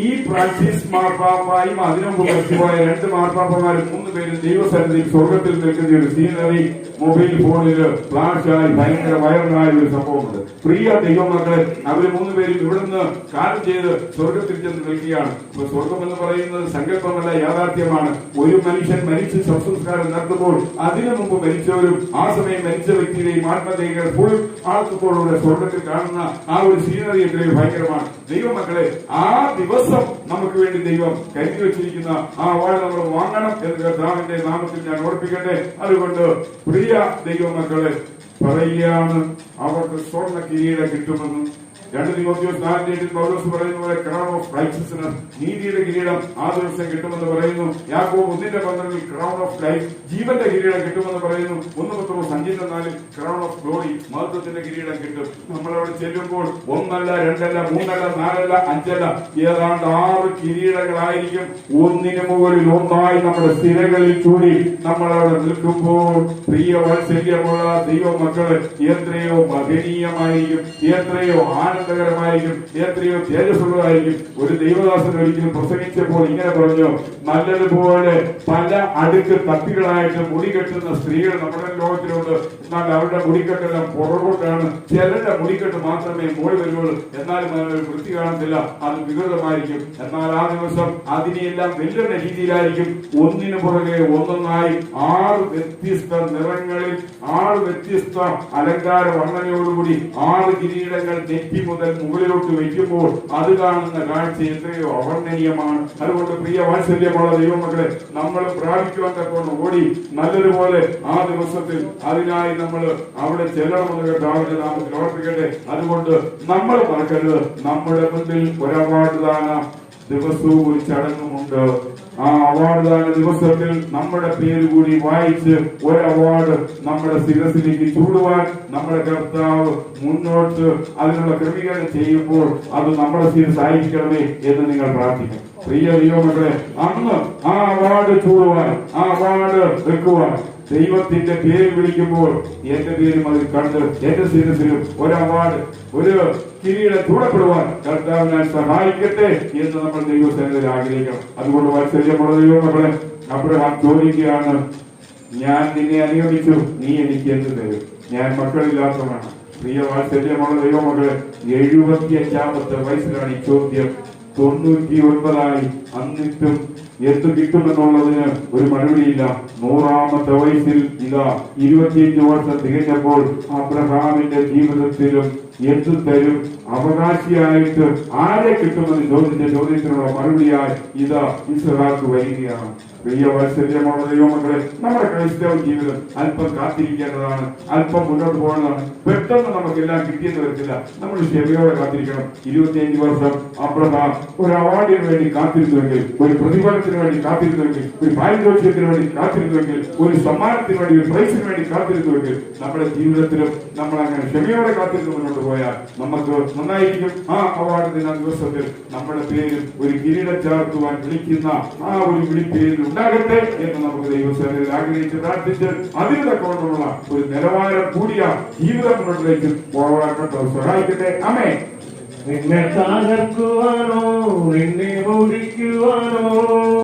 ഈ ഫ്രാൻസിസ് മാർപ്പാപ്പായും അതിനുമുമ്പ് മരിച്ചുപോയ 2 മാർപ്പാപ്പമാരും 3 പേരും ദൈവസന്നിധിയിൽ സ്വർഗത്തിൽ നിൽക്കുന്ന ഒരു സീനറി മൊബൈൽ ഫോണില് ഫ്ലാഷായി ഭയങ്കര വൈറലായ ഒരു സംഭവമുണ്ട്. പ്രിയ ദൈവമക്കളെ, അവര് 3 പേരും ഇവിടുന്ന് കാര്യം ചെയ്ത് സ്വർഗത്തിൽ ചെന്ന് നിൽക്കുകയാണ്. ഇപ്പൊ സ്വർഗം എന്ന് പറയുന്നത് സങ്കല്പമല്ല, യാഥാർത്ഥ്യമാണ്. ഒരു മനുഷ്യൻ മരിച്ച് ശവസംസ്കാരം നടത്തുമ്പോൾ അതിനു മുമ്പ് മരിച്ചവരും ആ സമയം മരിച്ച വ്യക്തിയുടെയും ആത്മദേഹികൾ ഫുൾ ആത്മത്തോടുകൂടെ സ്വർഗത്തിൽ കാണുന്ന ആ ഒരു സീനറി എത്രയോ ഭയങ്കരമാണ്. ദൈവമക്കളെ, ആ ദിവസം നമുക്ക് വേണ്ടി ദൈവം കരുതി വെച്ചിരിക്കുന്ന ആ അവാർഡ് നമ്മൾ വാങ്ങണം എന്ന് കർത്താവിന്റെ നാമത്തിൽ ഞാൻ ഓർപ്പിക്കട്ടെ. അതുകൊണ്ട് പ്രിയ ദൈവമക്കളെ, പറയുകയാണ്, അവർക്ക് സ്വർണ്ണ കിരീടം കിട്ടുമെന്ന്. 2 തിമോഥെയോസ് 4:8 പൗലോസ് പറയുന്ന പോലെ ക്രൗൺ ഓഫ് റൈറ്റ്സസ്നെസ്, നീതിയുടെ കിരീടം ആ ദിവസം കിട്ടുമെന്ന് പറയുന്നു. യാക്കോബ് 1:12 ക്രൗൺ ഓഫ് ലൈഫ്, ജീവന്റെ കിരീടം കിട്ടുമെന്ന് പറയുന്നു. 1 പത്രോസ് 5:4 ക്രൗൺ ഓഫ് ഗ്ലോറി, മഹത്വത്തിന്റെ കിരീടം കിട്ടും. നമ്മളവിടെ ചെല്ലുമ്പോൾ 1 അല്ല 2 അല്ല 3 അല്ല 4 അല്ല 5 അല്ല ഏതാണ്ട് 6 കിരീടങ്ങളായിരിക്കും ഒന്നിനു മുകളിൽ ഒന്നായി നമ്മുടെ സ്ഥിരകളിൽ ചൂടി നമ്മളവിടെ നിൽക്കുമ്പോൾ പ്രിയ വാത്സല്യമുള്ള ദൈവമക്കള് എത്രയോ മഹനീയമായിരിക്കും, എത്രയോ ആനന്ദകരമായിരിക്കും, എത്രയോ തേജസ്സുള്ളതായിരിക്കും. ഒരു ദൈവദാസൻ ഒരിക്കലും പ്രസംഗിച്ചപ്പോൾ ഇങ്ങനെ പറഞ്ഞു, നല്ലതുപോലെ പല അടുക്ക് തട്ടികളായിട്ട് മുടി കെട്ടുന്ന സ്ത്രീകൾ നമ്മുടെ ലോകത്തിലുണ്ട്. എന്നാൽ അവരുടെ മുടിക്കെട്ടെല്ലാം പുറകോട്ടാണ്. ചിലരുടെ മുടിക്കെട്ട് മാത്രമേ മോളി വരുള്ളൂ. എന്നാലും അതിനൊരു വൃത്തി കാണത്തില്ല, അത് വികൃതമായിരിക്കും. എന്നാൽ ആ ദിവസം അതിനെയെല്ലാം വെല്ലുന്ന രീതിയിലായിരിക്കും ഒന്നിനു പുറകെ ഒന്നൊന്നായി 6 വ്യത്യസ്ത നിറങ്ങളിൽ 6 വ്യത്യസ്ത അലങ്കാര വർണ്ണനയോടുകൂടി 6 കിരീടങ്ങൾ നെറ്റി മുതൽ മുകളിലോട്ട് വയ്ക്കുമ്പോൾ അത് കാണുന്ന കാഴ്ച എത്രയോ അവർണ്ണനീയമാണ്. അതുകൊണ്ട് പ്രിയ വാത്സല്യമുള്ള ദൈവമക്കളെ, നമ്മൾ പ്രാപിക്കുവാൻ തക്കവണ്ണം ഓടി നല്ലതുപോലെ ആ ദിവസത്തിൽ അതിനായി നമ്മൾ അവിടെ ചെല്ലണമെന്ന് കർത്താവിന്റെ നാമത്തിൽ ഓർപ്പിക്കട്ടെ. അതുകൊണ്ട് നമ്മൾ മറക്കരുത്, നമ്മുടെ മുന്നിൽ ഒരു അവാർഡ് ദാന ദിവസവും ഒരു ചടങ്ങുമുണ്ട്. ആ അവാർഡ് ദാന ദിവസത്തിൽ നമ്മുടെ പേര് കൂടി വായിച്ച് ഒരു അവാർഡ് നമ്മുടെ ശിരസിലേക്ക് ചൂടുവാൻ നമ്മുടെ കർത്താവ് മുന്നോട്ട് അതിനുള്ള ക്രമീകരണം ചെയ്യുമ്പോൾ അത് നമ്മുടെ ശിരസായിരിക്കണമേ എന്ന് നിങ്ങൾ പ്രാർത്ഥിക്കണം. പ്രിയ ദൈവമക്കളെ, അന്ന് ആ അവാർഡ് ചൂടുവാൻ, ആ അവാർഡ് വെക്കുവാൻ ദൈവത്തിന്റെ പേര് വിളിക്കുമ്പോൾ എന്റെ പേരും അതിൽ കണ്ട് എന്റെ ശിരസിലും ഒരു അവാർഡ്, ഒരു കിരീടം ചൂടപ്പെടുവാൻ കർത്താവിനാൽ സഹായിക്കട്ടെ എന്ന് നമ്മൾ ദൈവസേനയിൽ ആഗ്രഹിക്കണം. അതുകൊണ്ട് വാത്സല്യമുള്ള ദൈവമക്കളെ, അബ്രഹാം ചോദിക്കുകയാണ്, ഞാൻ നിന്നെ അനുഗമിച്ചു, നീ എനിക്ക് എന്ത് തരും? ഞാൻ മക്കളില്ലാത്തവനാണ്. പ്രിയ വാത്സല്യമുള്ള ദൈവമക്കളെ, 75-ാമത്തെ വയസ്സിലാണ് ഈ ചോദ്യം. 99 എന്നിട്ടും എന്ത് കിട്ടുമെന്നുള്ളതിന് ഒരു മറുപടിയില്ല. 100-ാമത്തെ വയസ്സിൽ ഇതാ 25 വർഷം തികഞ്ഞപ്പോൾ അബ്രഹാമിന്റെ ജീവിതത്തിലും എന്ത് തരും, അവകാശിയായിട്ട് ആരെ കിട്ടുമെന്ന് ചോദിച്ച ചോദ്യത്തിനുള്ള മറുപടിയായി ഇതാ ഇസ്ഹാക്ക് വരികയാണ്. പ്രിയ വാത്സല്യമുള്ള ദൈവമക്കളെ, നമ്മുടെ ക്രൈസ്തവ ജീവിതം അല്പം കാത്തിരിക്കേണ്ടതാണ്, അല്പം മുന്നോട്ട് പോകേണ്ടതാണ്. പെട്ടെന്ന് നമുക്കെല്ലാം കിട്ടിയെന്ന് വരത്തില്ല. നമ്മൾ ക്ഷമയോടെ കാത്തിരിക്കണം. 25 വർഷം അബ്രഹാം ഒരു അവാർഡിന് വേണ്ടി കാത്തിരുന്നുവെങ്കിൽ, ഒരു പ്രതിഫലത്തിന് വേണ്ടി കാത്തിരുന്നുവെങ്കിൽ, ഒരു പാരിതോഷികത്തിന് വേണ്ടി കാത്തിരുന്നുവെങ്കിൽ, ഒരു സമ്മാനത്തിന് വേണ്ടി, ഒരു പ്രൈസിന് വേണ്ടി കാത്തിരുന്നുവെങ്കിൽ, നമ്മുടെ ജീവിതത്തിലും നമ്മൾ അങ്ങനെ ക്ഷമയോടെ കാത്തിരുന്ന് മുന്നോട്ട് പോയാൽ നമുക്ക് നന്നായിരിക്കും. ആ അവാർഡ് ദിന ദിവസത്തിൽ നമ്മുടെ പേരിൽ ഒരു കിരീടം ചാർത്തുവാൻ വിളിക്കുന്ന ആ ഒരു വിളിപ്പേരിൽ ഉണ്ടാകട്ടെ എന്ന് നമുക്ക് ദൈവസേനയിൽ ആഗ്രഹിച്ച് പ്രാർത്ഥിച്ച് അതിന് തക്കവണ്ണമുള്ള ഒരു നിലവാരം കൂടിയ ജീവിതം മുന്നോട്ടിലേക്ക് പോകാൻ സഹായിക്കട്ടെ. ആമേൻ. നിന്നെ തകർക്കുവാനോ നിന്നെ ഓടിക്കുവാനോ